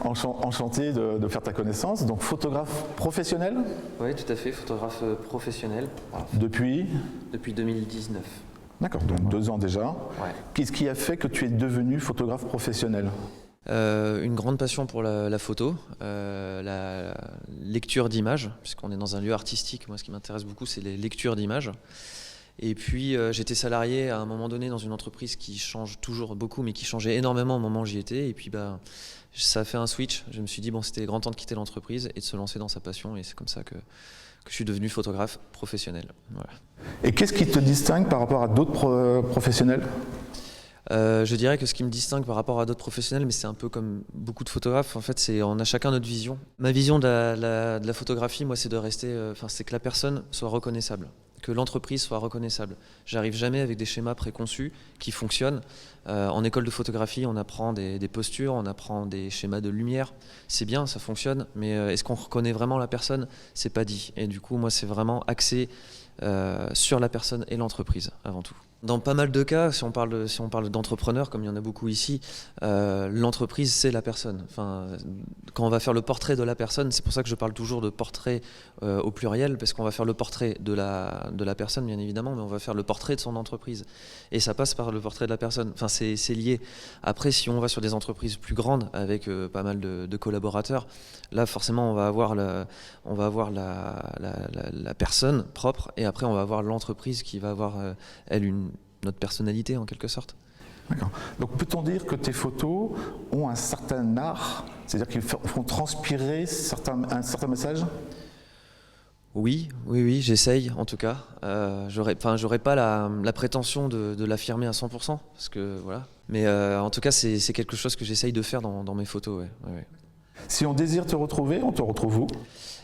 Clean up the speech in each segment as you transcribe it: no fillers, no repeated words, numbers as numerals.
Enchanté de faire ta connaissance. Donc photographe professionnel Oui, tout à fait, photographe professionnel. Voilà. Depuis 2019. D'accord, donc 2 ans déjà. Ouais. Qu'est-ce qui a fait que tu es devenu photographe professionnel? Une grande passion pour la photo, la lecture d'images, puisqu'on est dans un lieu artistique. Moi, ce qui m'intéresse beaucoup, c'est les lectures d'images. Et puis, j'étais salarié à un moment donné dans une entreprise qui change toujours beaucoup, mais qui changeait énormément au moment où j'y étais. Et puis, ça a fait un switch. Je me suis dit, bon, c'était grand temps de quitter l'entreprise et de se lancer dans sa passion. Et c'est comme ça que je suis devenu photographe professionnel. Voilà. Et qu'est-ce qui te distingue par rapport à d'autres professionnels? Je dirais que ce qui me distingue par rapport à d'autres professionnels, mais c'est un peu comme beaucoup de photographes, en fait, on a chacun notre vision. Ma vision de la photographie, moi, c'est de rester, c'est que la personne soit reconnaissable, que l'entreprise soit reconnaissable. J'arrive jamais avec des schémas préconçus qui fonctionnent. En école de photographie, on apprend des postures, on apprend des schémas de lumière. C'est bien, ça fonctionne, mais est-ce qu'on reconnaît vraiment la personne? C'est pas dit. Et du coup, moi, c'est vraiment axé sur la personne et l'entreprise avant tout. Dans pas mal de cas, si on parle d'entrepreneurs, comme il y en a beaucoup ici, l'entreprise, c'est la personne. Enfin, quand on va faire le portrait de la personne, c'est pour ça que je parle toujours de portrait au pluriel, parce qu'on va faire le portrait de la personne, bien évidemment, mais on va faire le portrait de son entreprise. Et ça passe par le portrait de la personne. Enfin, c'est lié. Après, si on va sur des entreprises plus grandes, avec pas mal de collaborateurs, là, forcément, on va avoir la personne propre, et après, on va avoir l'entreprise qui va avoir, elle, notre personnalité en quelque sorte. D'accord. Donc peut-on dire que tes photos ont un certain art, c'est-à-dire qu'ils font transpirer un certain message? Oui, j'essaye en tout cas. J'aurais pas la prétention de l'affirmer à 100%, parce que voilà. Mais en tout cas, c'est quelque chose que j'essaye de faire dans mes photos. Ouais. Si on désire te retrouver, on te retrouve où?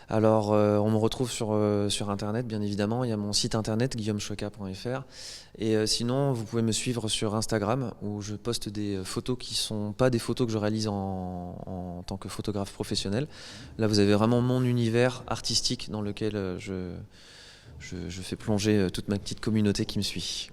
Alors, on me retrouve sur Internet, bien évidemment. Il y a mon site internet, guillaumechoueka.fr. Et sinon, vous pouvez me suivre sur Instagram, où je poste des photos qui ne sont pas des photos que je réalise en tant que photographe professionnel. Là, vous avez vraiment mon univers artistique dans lequel je fais plonger toute ma petite communauté qui me suit.